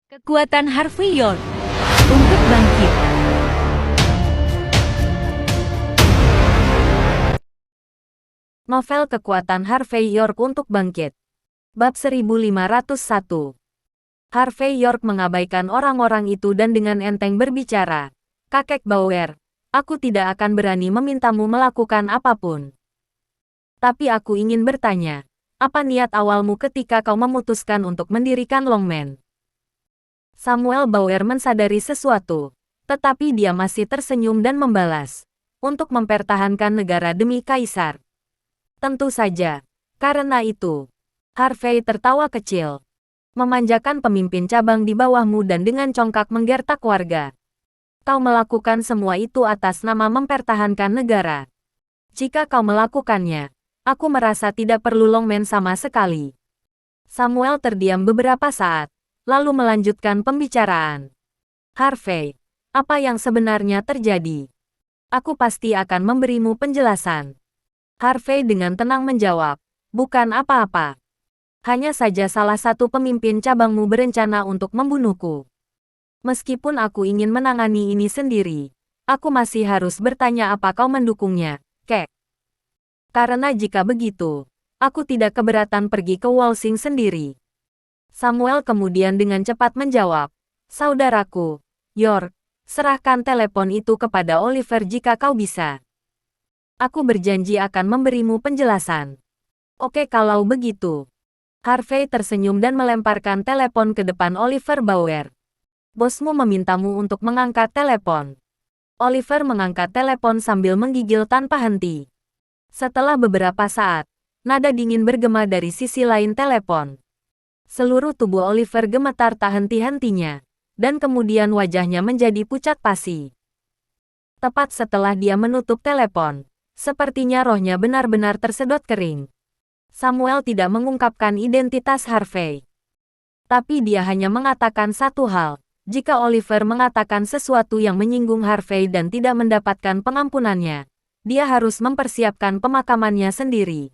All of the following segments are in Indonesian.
Kekuatan Harvey York untuk bangkit. Novel Kekuatan Harvey York untuk bangkit. Bab 1501. Harvey York mengabaikan orang-orang itu dan dengan enteng berbicara, "Kakek Bauer, aku tidak akan berani memintamu melakukan apapun. Tapi aku ingin bertanya, apa niat awalmu ketika kau memutuskan untuk mendirikan Longman?" Samuel Bauer mensadari sesuatu, tetapi dia masih tersenyum dan membalas, "Untuk mempertahankan negara demi kaisar." "Tentu saja. Karena itu." Harvey tertawa kecil. "Memanjakan pemimpin cabang di bawahmu dan dengan congkak menggertak warga. Kau melakukan semua itu atas nama mempertahankan negara. Jika kau melakukannya, aku merasa tidak perlu Longman sama sekali." Samuel terdiam beberapa saat, lalu melanjutkan pembicaraan. "Harvey, apa yang sebenarnya terjadi? Aku pasti akan memberimu penjelasan." Harvey dengan tenang menjawab, "Bukan apa-apa. Hanya saja salah satu pemimpin cabangmu berencana untuk membunuhku. Meskipun aku ingin menangani ini sendiri, aku masih harus bertanya apa kau mendukungnya, Kek. Karena jika begitu, aku tidak keberatan pergi ke Walsing sendiri." Samuel kemudian dengan cepat menjawab, "Saudaraku, York, serahkan telepon itu kepada Oliver jika kau bisa. Aku berjanji akan memberimu penjelasan." "Oke kalau begitu." Harvey tersenyum dan melemparkan telepon ke depan Oliver Bauer. "Bosmu memintamu untuk mengangkat telepon." Oliver mengangkat telepon sambil menggigil tanpa henti. Setelah beberapa saat, nada dingin bergema dari sisi lain telepon. Seluruh tubuh Oliver gemetar tak henti-hentinya, dan kemudian wajahnya menjadi pucat pasi. Tepat setelah dia menutup telepon, sepertinya rohnya benar-benar tersedot kering. Samuel tidak mengungkapkan identitas Harvey. Tapi dia hanya mengatakan satu hal, jika Oliver mengatakan sesuatu yang menyinggung Harvey dan tidak mendapatkan pengampunannya, dia harus mempersiapkan pemakamannya sendiri.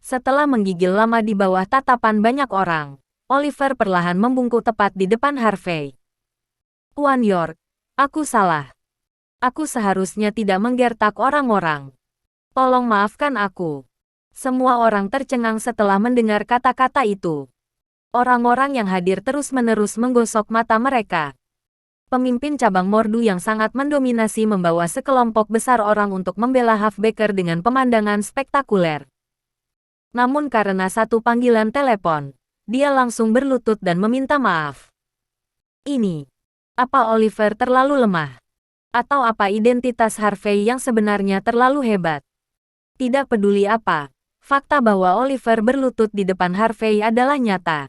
Setelah menggigil lama di bawah tatapan banyak orang, Oliver perlahan membungkuk tepat di depan Harvey. "Tuan York, aku salah. Aku seharusnya tidak menggertak orang-orang. Tolong maafkan aku." Semua orang tercengang setelah mendengar kata-kata itu. Orang-orang yang hadir terus-menerus menggosok mata mereka. Pemimpin cabang Mordu yang sangat mendominasi membawa sekelompok besar orang untuk membela Halfbacker dengan pemandangan spektakuler. Namun karena satu panggilan telepon, dia langsung berlutut dan meminta maaf. Ini, apa Oliver terlalu lemah? Atau apa identitas Harvey yang sebenarnya terlalu hebat? Tidak peduli apa, fakta bahwa Oliver berlutut di depan Harvey adalah nyata.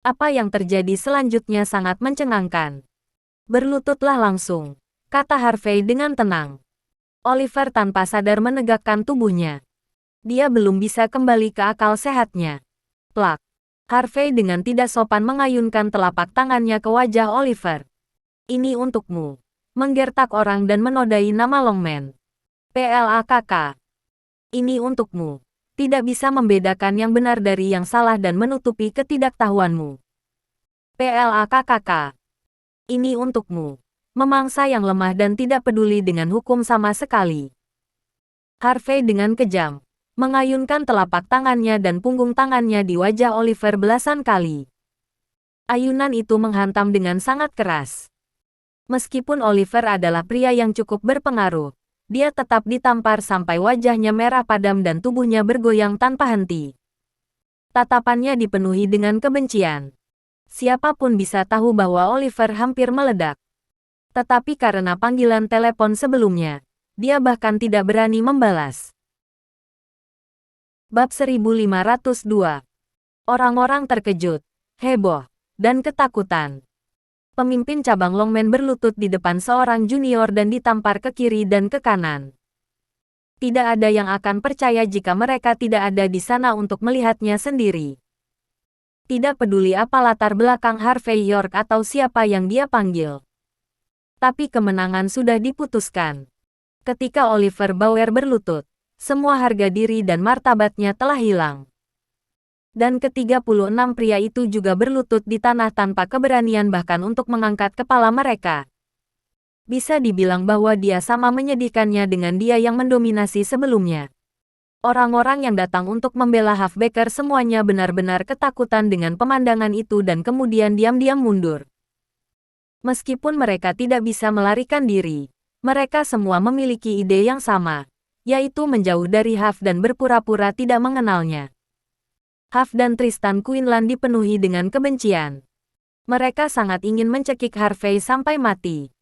Apa yang terjadi selanjutnya sangat mencengangkan. "Berlututlah langsung," kata Harvey dengan tenang. Oliver tanpa sadar menegakkan tubuhnya. Dia belum bisa kembali ke akal sehatnya. Plak. Harvey dengan tidak sopan mengayunkan telapak tangannya ke wajah Oliver. "Ini untukmu." Menggertak orang dan menodai nama Longman. "PLAKK. Ini untukmu." Tidak bisa membedakan yang benar dari yang salah dan menutupi ketidaktahuanmu. "PLAKK. Ini untukmu." Memangsa yang lemah dan tidak peduli dengan hukum sama sekali. Harvey dengan kejam mengayunkan telapak tangannya dan punggung tangannya di wajah Oliver belasan kali. Ayunan itu menghantam dengan sangat keras. Meskipun Oliver adalah pria yang cukup berpengaruh, dia tetap ditampar sampai wajahnya merah padam dan tubuhnya bergoyang tanpa henti. Tatapannya dipenuhi dengan kebencian. Siapapun bisa tahu bahwa Oliver hampir meledak. Tetapi karena panggilan telepon sebelumnya, dia bahkan tidak berani membalas. Bab 1502. Orang-orang terkejut, heboh, dan ketakutan. Pemimpin cabang Longman berlutut di depan seorang junior dan ditampar ke kiri dan ke kanan. Tidak ada yang akan percaya jika mereka tidak ada di sana untuk melihatnya sendiri. Tidak peduli apa latar belakang Harvey York atau siapa yang dia panggil. Tapi kemenangan sudah diputuskan. Ketika Oliver Bauer berlutut, semua harga diri dan martabatnya telah hilang. Dan ke-36 pria itu juga berlutut di tanah tanpa keberanian bahkan untuk mengangkat kepala mereka. Bisa dibilang bahwa dia sama menyedihkannya dengan dia yang mendominasi sebelumnya. Orang-orang yang datang untuk membela Halfbacker semuanya benar-benar ketakutan dengan pemandangan itu dan kemudian diam-diam mundur. Meskipun mereka tidak bisa melarikan diri, mereka semua memiliki ide yang sama, yaitu menjauh dari Half dan berpura-pura tidak mengenalnya. Half dan Tristan Quinlan dipenuhi dengan kebencian. Mereka sangat ingin mencekik Harvey sampai mati.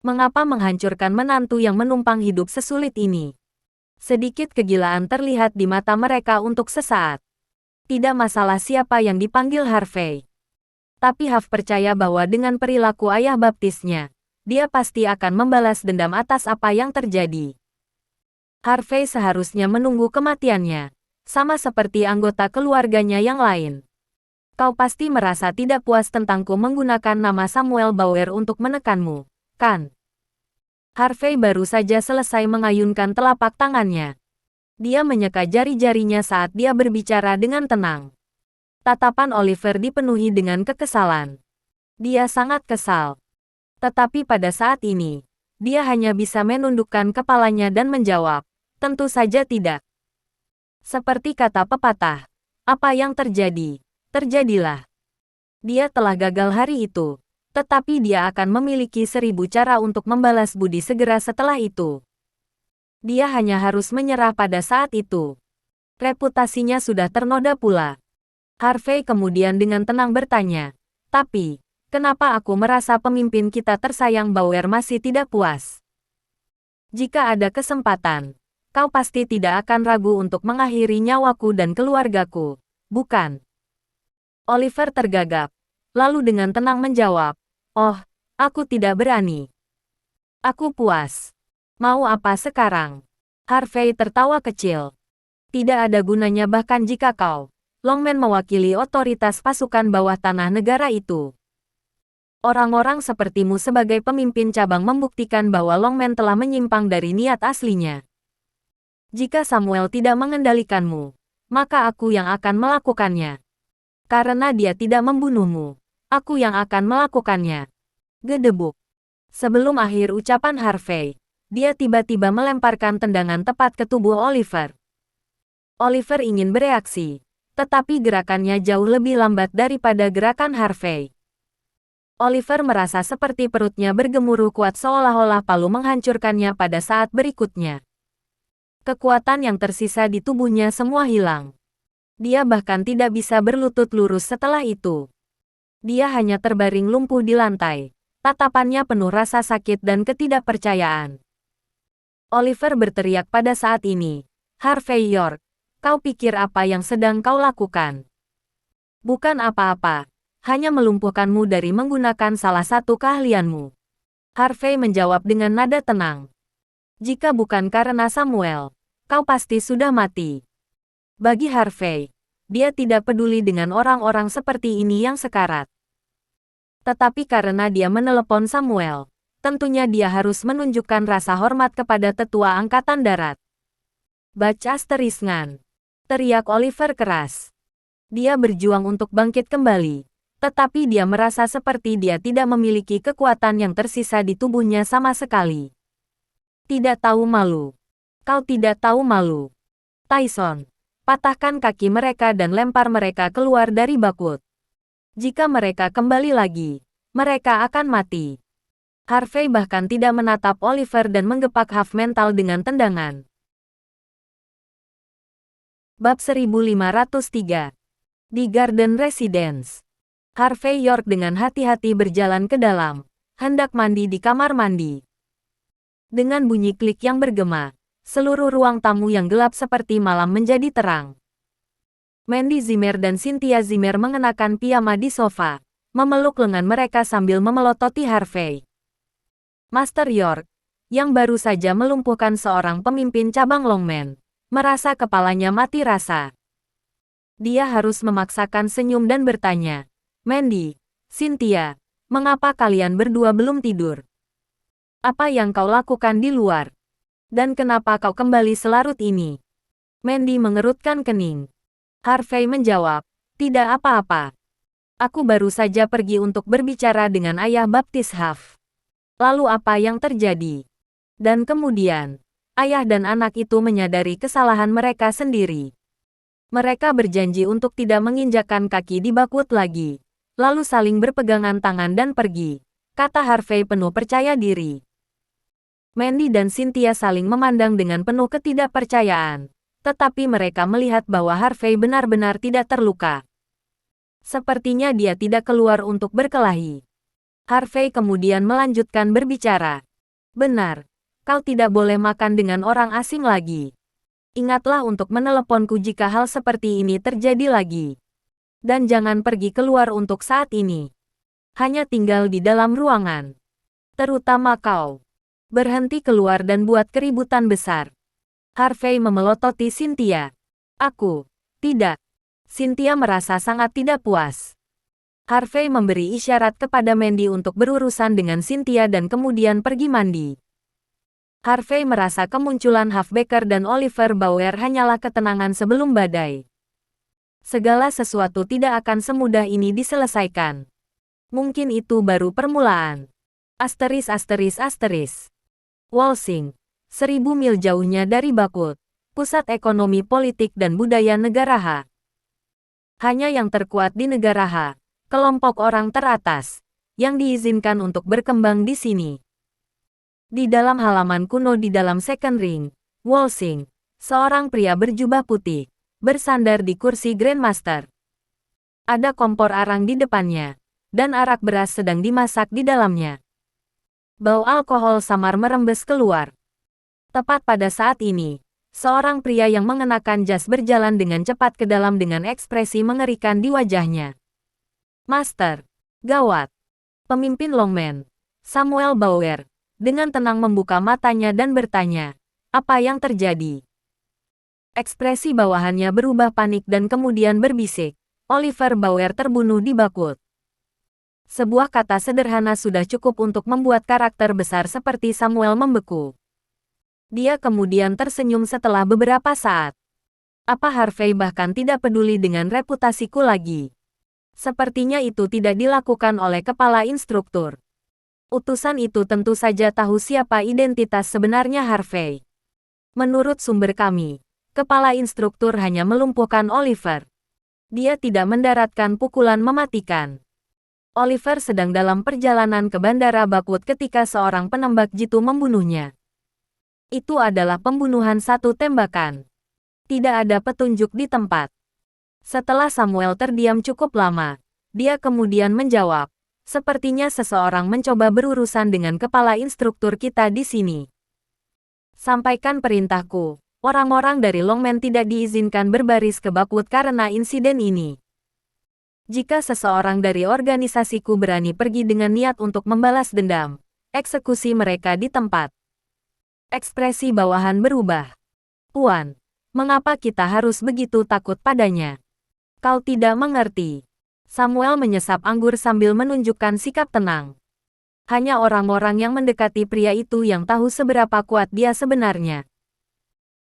Mengapa menghancurkan menantu yang menumpang hidup sesulit ini? Sedikit kegilaan terlihat di mata mereka untuk sesaat. Tidak masalah siapa yang dipanggil Harvey. Tapi Half percaya bahwa dengan perilaku ayah baptisnya, dia pasti akan membalas dendam atas apa yang terjadi. Harvey seharusnya menunggu kematiannya, sama seperti anggota keluarganya yang lain. Kau pasti merasa tidak puas tentangku menggunakan nama Samuel Bauer untuk menekanmu, kan? Harvey baru saja selesai mengayunkan telapak tangannya. Dia menyeka jari-jarinya saat dia berbicara dengan tenang. Tatapan Oliver dipenuhi dengan kekesalan. Dia sangat kesal. Tetapi pada saat ini, dia hanya bisa menundukkan kepalanya dan menjawab, tentu saja tidak. Seperti kata pepatah, apa yang terjadi, terjadilah. Dia telah gagal hari itu. Tetapi dia akan memiliki 1000 cara untuk membalas budi segera setelah itu. Dia hanya harus menyerah pada saat itu. Reputasinya sudah ternoda pula. Harvey kemudian dengan tenang bertanya, tapi, kenapa aku merasa pemimpin kita tersayang Bauer masih tidak puas? Jika ada kesempatan, kau pasti tidak akan ragu untuk mengakhiri nyawaku dan keluargaku, bukan? Oliver tergagap, lalu dengan tenang menjawab, oh, aku tidak berani. Aku puas. Mau apa sekarang? Harvey tertawa kecil. Tidak ada gunanya bahkan jika kau, Longman, mewakili otoritas pasukan bawah tanah negara itu. Orang-orang sepertimu sebagai pemimpin cabang membuktikan bahwa Longman telah menyimpang dari niat aslinya. Jika Samuel tidak mengendalikanmu, maka aku yang akan melakukannya. Karena dia tidak membunuhmu. Aku yang akan melakukannya. Gedebuk. Sebelum akhir ucapan Harvey, dia tiba-tiba melemparkan tendangan tepat ke tubuh Oliver. Oliver ingin bereaksi, tetapi gerakannya jauh lebih lambat daripada gerakan Harvey. Oliver merasa seperti perutnya bergemuruh kuat seolah-olah palu menghancurkannya pada saat berikutnya. Kekuatan yang tersisa di tubuhnya semua hilang. Dia bahkan tidak bisa berlutut lurus setelah itu. Dia hanya terbaring lumpuh di lantai. Tatapannya penuh rasa sakit dan ketidakpercayaan. Oliver berteriak pada saat ini, Harvey York, kau pikir apa yang sedang kau lakukan? Bukan apa-apa, hanya melumpuhkanmu dari menggunakan salah satu keahlianmu. Harvey menjawab dengan nada tenang. Jika bukan karena Samuel, kau pasti sudah mati. Bagi Harvey, dia tidak peduli dengan orang-orang seperti ini yang sekarat. Tetapi karena dia menelepon Samuel, tentunya dia harus menunjukkan rasa hormat kepada tetua angkatan darat. Baca asteriskan. Teriak Oliver keras. Dia berjuang untuk bangkit kembali, tetapi dia merasa seperti dia tidak memiliki kekuatan yang tersisa di tubuhnya sama sekali. Tidak tahu malu. Kau tidak tahu malu. Tyson, patahkan kaki mereka dan lempar mereka keluar dari bakut. Jika mereka kembali lagi, mereka akan mati. Harvey bahkan tidak menatap Oliver dan menggepak Half mental dengan tendangan. Bab 1503. Di Garden Residence. Harvey York dengan hati-hati berjalan ke dalam, hendak mandi di kamar mandi. Dengan bunyi klik yang bergema, seluruh ruang tamu yang gelap seperti malam menjadi terang. Mandy Zimmer dan Cynthia Zimmer mengenakan piyama di sofa, memeluk lengan mereka sambil memelototi Harvey. Master York, yang baru saja melumpuhkan seorang pemimpin cabang Longman, merasa kepalanya mati rasa. Dia harus memaksakan senyum dan bertanya, Mandy, Cynthia, mengapa kalian berdua belum tidur? Apa yang kau lakukan di luar? Dan kenapa kau kembali selarut ini? Mandy mengerutkan kening. Harvey menjawab, tidak apa-apa. Aku baru saja pergi untuk berbicara dengan ayah baptis Huff. Lalu apa yang terjadi? Dan kemudian, ayah dan anak itu menyadari kesalahan mereka sendiri. Mereka berjanji untuk tidak menginjakkan kaki di Bakwood lagi. Lalu saling berpegangan tangan dan pergi, kata Harvey penuh percaya diri. Mandy dan Cynthia saling memandang dengan penuh ketidakpercayaan. Tetapi mereka melihat bahwa Harvey benar-benar tidak terluka. Sepertinya dia tidak keluar untuk berkelahi. Harvey kemudian melanjutkan berbicara. Benar, kau tidak boleh makan dengan orang asing lagi. Ingatlah untuk meneleponku jika hal seperti ini terjadi lagi. Dan jangan pergi keluar untuk saat ini. Hanya tinggal di dalam ruangan. Terutama kau. Berhenti keluar dan buat keributan besar. Harvey memelototi Cynthia. Aku. Tidak. Cynthia merasa sangat tidak puas. Harvey memberi isyarat kepada Mandy untuk berurusan dengan Cynthia dan kemudian pergi mandi. Harvey merasa kemunculan Huff Baker dan Oliver Bauer hanyalah ketenangan sebelum badai. Segala sesuatu tidak akan semudah ini diselesaikan. Mungkin itu baru permulaan. Asteris asteris asteris. Walsing, 1000 mil jauhnya dari Bakwood, pusat ekonomi politik dan budaya negara H. Hanya yang terkuat di negara H, kelompok orang teratas, yang diizinkan untuk berkembang di sini. Di dalam halaman kuno di dalam Second Ring, Walsing, seorang pria berjubah putih, bersandar di kursi Grandmaster. Ada kompor arang di depannya, dan arak beras sedang dimasak di dalamnya. Bau alkohol samar merembes keluar. Tepat pada saat ini, seorang pria yang mengenakan jas berjalan dengan cepat ke dalam dengan ekspresi mengerikan di wajahnya. Master, gawat. Pemimpin Longman, Samuel Bauer, dengan tenang membuka matanya dan bertanya, apa yang terjadi? Ekspresi bawahannya berubah panik dan kemudian berbisik, Oliver Bauer terbunuh di Bakwood. Sebuah kata sederhana sudah cukup untuk membuat karakter besar seperti Samuel membeku. Dia kemudian tersenyum setelah beberapa saat. Apa Harvey bahkan tidak peduli dengan reputasiku lagi? Sepertinya itu tidak dilakukan oleh kepala instruktur. Utusan itu tentu saja tahu siapa identitas sebenarnya Harvey. Menurut sumber kami, kepala instruktur hanya melumpuhkan Oliver. Dia tidak mendaratkan pukulan mematikan. Oliver sedang dalam perjalanan ke Bandara Bakwood ketika seorang penembak jitu membunuhnya. Itu adalah pembunuhan satu tembakan. Tidak ada petunjuk di tempat. Setelah Samuel terdiam cukup lama, dia kemudian menjawab, sepertinya seseorang mencoba berurusan dengan kepala instruktur kita di sini. Sampaikan perintahku, orang-orang dari Longman tidak diizinkan berbaris ke Bakwood karena insiden ini. Jika seseorang dari organisasiku berani pergi dengan niat untuk membalas dendam, eksekusi mereka di tempat. Ekspresi bawahan berubah. Puan, mengapa kita harus begitu takut padanya? Kau tidak mengerti. Samuel menyesap anggur sambil menunjukkan sikap tenang. Hanya orang-orang yang mendekati pria itu yang tahu seberapa kuat dia sebenarnya.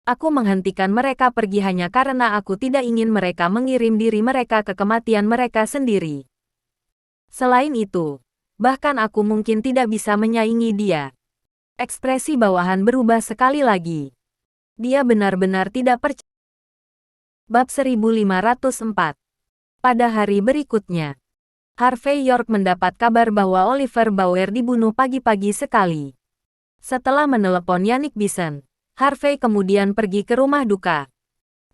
Aku menghentikan mereka pergi hanya karena aku tidak ingin mereka mengirim diri mereka ke kematian mereka sendiri. Selain itu, bahkan aku mungkin tidak bisa menyaingi dia. Ekspresi bawahan berubah sekali lagi. Dia benar-benar tidak percaya. Bab 1504. Pada hari berikutnya, Harvey York mendapat kabar bahwa Oliver Bauer dibunuh pagi-pagi sekali. Setelah menelepon Yannick Bison, Harvey kemudian pergi ke rumah duka.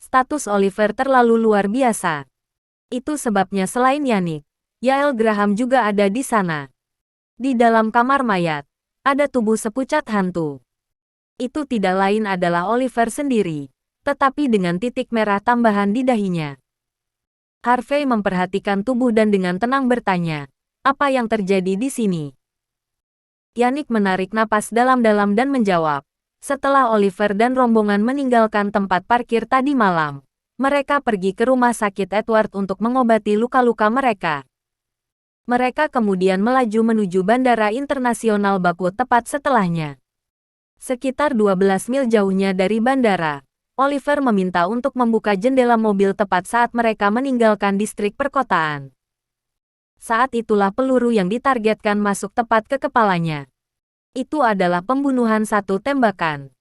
Status Oliver terlalu luar biasa. Itu sebabnya selain Yannick, Yael Graham juga ada di sana. Di dalam kamar mayat, ada tubuh sepucat hantu. Itu tidak lain adalah Oliver sendiri, tetapi dengan titik merah tambahan di dahinya. Harvey memperhatikan tubuh dan dengan tenang bertanya, apa yang terjadi di sini? Yannick menarik napas dalam-dalam dan menjawab, setelah Oliver dan rombongan meninggalkan tempat parkir tadi malam, mereka pergi ke rumah sakit Edward untuk mengobati luka-luka mereka. Mereka kemudian melaju menuju Bandara Internasional Bakwood tepat setelahnya. Sekitar 12 mil jauhnya dari bandara, Oliver meminta untuk membuka jendela mobil tepat saat mereka meninggalkan distrik perkotaan. Saat itulah peluru yang ditargetkan masuk tepat ke kepalanya. Itu adalah pembunuhan satu tembakan.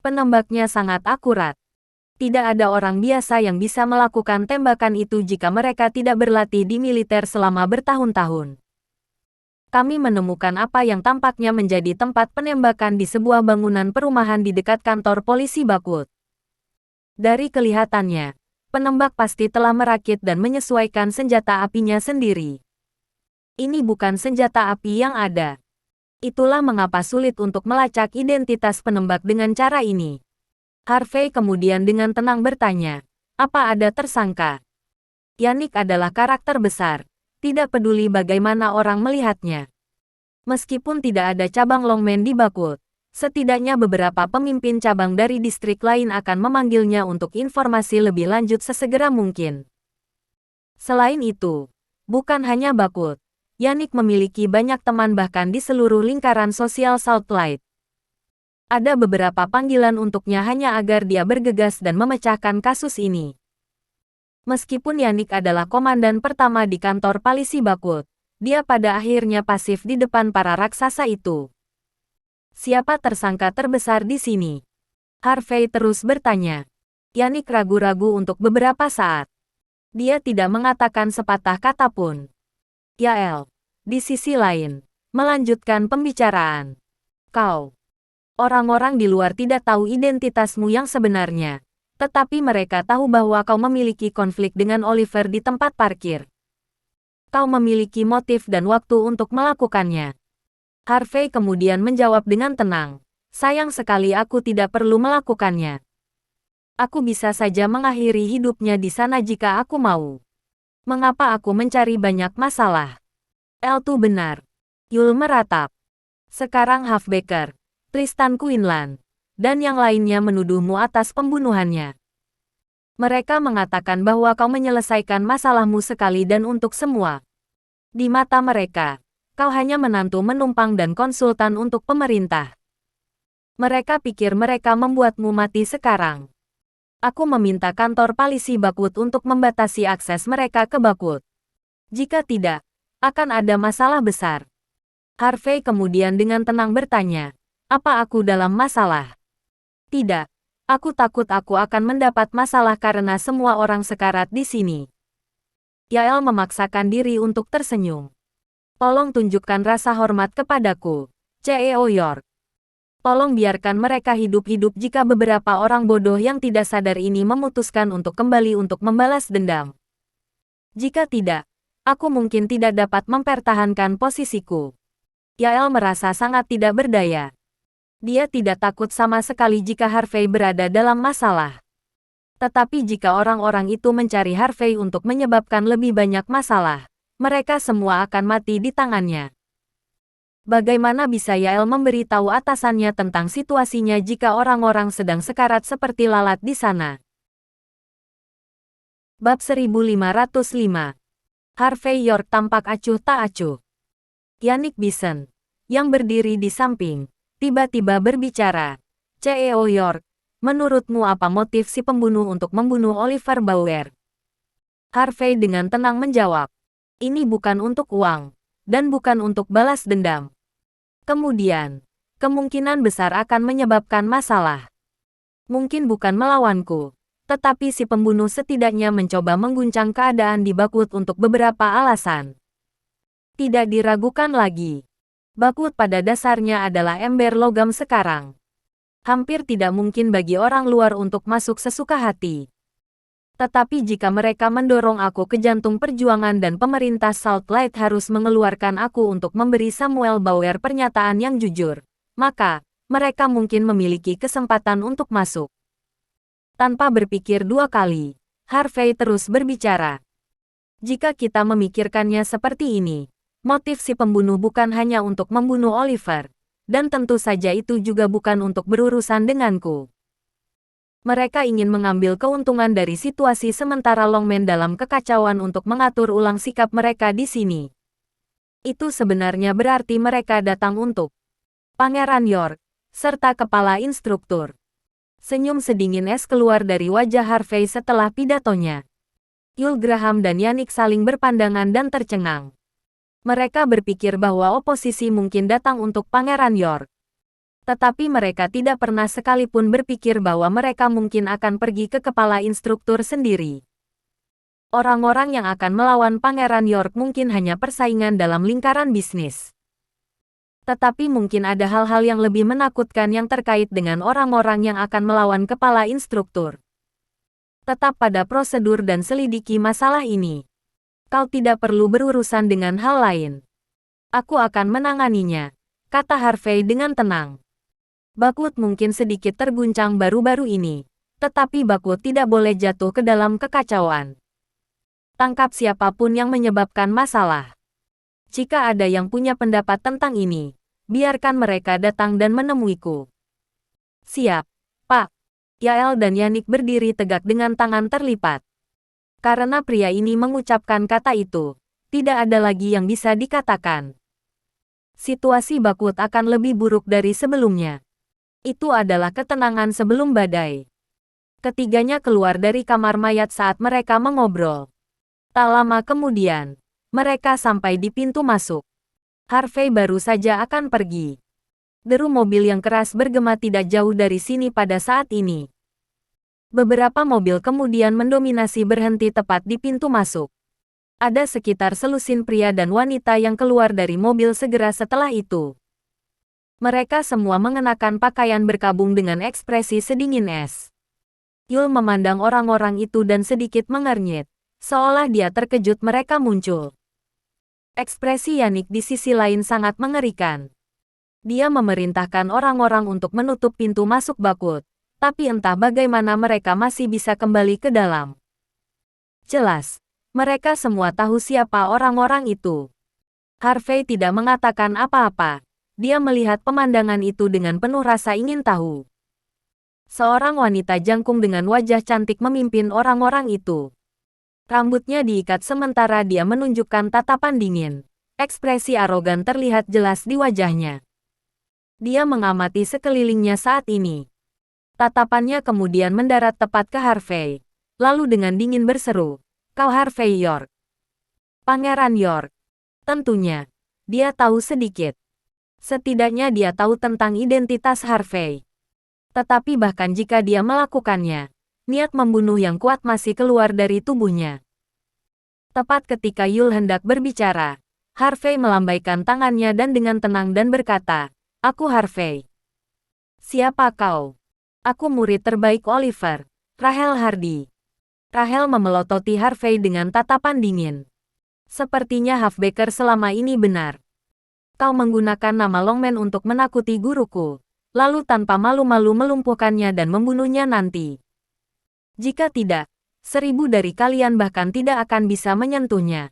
Penembaknya sangat akurat. Tidak ada orang biasa yang bisa melakukan tembakan itu jika mereka tidak berlatih di militer selama bertahun-tahun. Kami menemukan apa yang tampaknya menjadi tempat penembakan di sebuah bangunan perumahan di dekat kantor polisi Bakut. Dari kelihatannya, penembak pasti telah merakit dan menyesuaikan senjata apinya sendiri. Ini bukan senjata api yang ada. Itulah mengapa sulit untuk melacak identitas penembak dengan cara ini. Harvey kemudian dengan tenang bertanya, apa ada tersangka? Yannick adalah karakter besar, tidak peduli bagaimana orang melihatnya. Meskipun tidak ada cabang longman di Bakut, setidaknya beberapa pemimpin cabang dari distrik lain akan memanggilnya untuk informasi lebih lanjut sesegera mungkin. Selain itu, bukan hanya Bakut, Yannick memiliki banyak teman bahkan di seluruh lingkaran sosial Southlight. Ada beberapa panggilan untuknya hanya agar dia bergegas dan memecahkan kasus ini. Meskipun Yannick adalah komandan pertama di kantor polisi Bakut, dia pada akhirnya pasif di depan para raksasa itu. Siapa tersangka terbesar di sini? Harvey terus bertanya. Yannick ragu-ragu untuk beberapa saat. Dia tidak mengatakan sepatah kata pun. Yael, di sisi lain, melanjutkan pembicaraan. Kau. Orang-orang di luar tidak tahu identitasmu yang sebenarnya. Tetapi mereka tahu bahwa kau memiliki konflik dengan Oliver di tempat parkir. Kau memiliki motif dan waktu untuk melakukannya. Harvey kemudian menjawab dengan tenang. Sayang sekali aku tidak perlu melakukannya. Aku bisa saja mengakhiri hidupnya di sana jika aku mau. Mengapa aku mencari banyak masalah? L2 benar. Yul meratap. Sekarang Halfbaker, Tristan Quinlan, dan yang lainnya menuduhmu atas pembunuhannya. Mereka mengatakan bahwa kau menyelesaikan masalahmu sekali dan untuk semua. Di mata mereka, kau hanya menantu menumpang dan konsultan untuk pemerintah. Mereka pikir mereka membuatmu mati sekarang. Aku meminta kantor polisi Bakut untuk membatasi akses mereka ke Bakut. Jika tidak, akan ada masalah besar. Harvey kemudian dengan tenang bertanya, apa aku dalam masalah? Tidak, aku takut aku akan mendapat masalah karena semua orang sekarat di sini. Yael memaksakan diri untuk tersenyum. Tolong tunjukkan rasa hormat kepadaku, CEO York. Tolong biarkan mereka hidup-hidup jika beberapa orang bodoh yang tidak sadar ini memutuskan untuk kembali untuk membalas dendam. Jika tidak, aku mungkin tidak dapat mempertahankan posisiku. Yael merasa sangat tidak berdaya. Dia tidak takut sama sekali jika Harvey berada dalam masalah. Tetapi jika orang-orang itu mencari Harvey untuk menyebabkan lebih banyak masalah, mereka semua akan mati di tangannya. Bagaimana bisa Yael memberitahu atasannya tentang situasinya jika orang-orang sedang sekarat seperti lalat di sana? Bab 1505. Harvey York tampak acuh tak acuh. Yannick Bison, yang berdiri di samping, tiba-tiba berbicara. CEO York, menurutmu apa motif si pembunuh untuk membunuh Oliver Bauer? Harvey dengan tenang menjawab. Ini bukan untuk uang, dan bukan untuk balas dendam. Kemudian, kemungkinan besar akan menyebabkan masalah. Mungkin bukan melawanku, tetapi si pembunuh setidaknya mencoba mengguncang keadaan di Bakut untuk beberapa alasan. Tidak diragukan lagi. Bakut pada dasarnya adalah ember logam sekarang. Hampir tidak mungkin bagi orang luar untuk masuk sesuka hati. Tetapi jika mereka mendorong aku ke jantung perjuangan dan pemerintah Southlight harus mengeluarkan aku untuk memberi Samuel Bauer pernyataan yang jujur, maka mereka mungkin memiliki kesempatan untuk masuk. Tanpa berpikir dua kali, Harvey terus berbicara. Jika kita memikirkannya seperti ini, motif si pembunuh bukan hanya untuk membunuh Oliver, dan tentu saja itu juga bukan untuk berurusan denganku. Mereka ingin mengambil keuntungan dari situasi sementara Longman dalam kekacauan untuk mengatur ulang sikap mereka di sini. Itu sebenarnya berarti mereka datang untuk Pangeran York, serta kepala instruktur. Senyum sedingin es keluar dari wajah Harvey setelah pidatonya. Yul Graham dan Yannick saling berpandangan dan tercengang. Mereka berpikir bahwa oposisi mungkin datang untuk Pangeran York. Tetapi mereka tidak pernah sekalipun berpikir bahwa mereka mungkin akan pergi ke kepala instruktur sendiri. Orang-orang yang akan melawan Pangeran York mungkin hanya persaingan dalam lingkaran bisnis. Tetapi mungkin ada hal-hal yang lebih menakutkan yang terkait dengan orang-orang yang akan melawan kepala instruktur. Tetap pada prosedur dan selidiki masalah ini. Kau tidak perlu berurusan dengan hal lain. Aku akan menanganinya, kata Harvey dengan tenang. Bakut mungkin sedikit terguncang baru-baru ini, tetapi Bakut tidak boleh jatuh ke dalam kekacauan. Tangkap siapapun yang menyebabkan masalah. Jika ada yang punya pendapat tentang ini, biarkan mereka datang dan menemuiku. Siap, Pak. Yael dan Yannick berdiri tegak dengan tangan terlipat. Karena pria ini mengucapkan kata itu, tidak ada lagi yang bisa dikatakan. Situasi Bakut akan lebih buruk dari sebelumnya. Itu adalah ketenangan sebelum badai. Ketiganya keluar dari kamar mayat saat mereka mengobrol. Tak lama kemudian, mereka sampai di pintu masuk. Harvey baru saja akan pergi. Deru mobil yang keras bergema tidak jauh dari sini pada saat ini. Beberapa mobil kemudian mendominasi berhenti tepat di pintu masuk. Ada sekitar selusin pria dan wanita yang keluar dari mobil segera setelah itu. Mereka semua mengenakan pakaian berkabung dengan ekspresi sedingin es. Yul memandang orang-orang itu dan sedikit mengernyit, seolah dia terkejut mereka muncul. Ekspresi Yannick di sisi lain sangat mengerikan. Dia memerintahkan orang-orang untuk menutup pintu masuk Bakut, tapi entah bagaimana mereka masih bisa kembali ke dalam. Jelas, mereka semua tahu siapa orang-orang itu. Harvey tidak mengatakan apa-apa. Dia melihat pemandangan itu dengan penuh rasa ingin tahu. Seorang wanita jangkung dengan wajah cantik memimpin orang-orang itu. Rambutnya diikat sementara dia menunjukkan tatapan dingin. Ekspresi arogan terlihat jelas di wajahnya. Dia mengamati sekelilingnya saat ini. Tatapannya kemudian mendarat tepat ke Harvey. Lalu dengan dingin berseru, "Kau Harvey York." Pangeran York. Tentunya, dia tahu sedikit. Setidaknya dia tahu tentang identitas Harvey. Tetapi bahkan jika dia melakukannya, niat membunuh yang kuat masih keluar dari tubuhnya. Tepat ketika Yul hendak berbicara, Harvey melambaikan tangannya dan dengan tenang dan berkata, "Aku Harvey." "Siapa kau?" "Aku murid terbaik Oliver, Rahel Hardy." Rahel memelototi Harvey dengan tatapan dingin. "Sepertinya Halfbaker selama ini benar. Kau menggunakan nama Longman untuk menakuti guruku, lalu tanpa malu-malu melumpuhkannya dan membunuhnya nanti. Jika tidak, 1000 dari kalian bahkan tidak akan bisa menyentuhnya."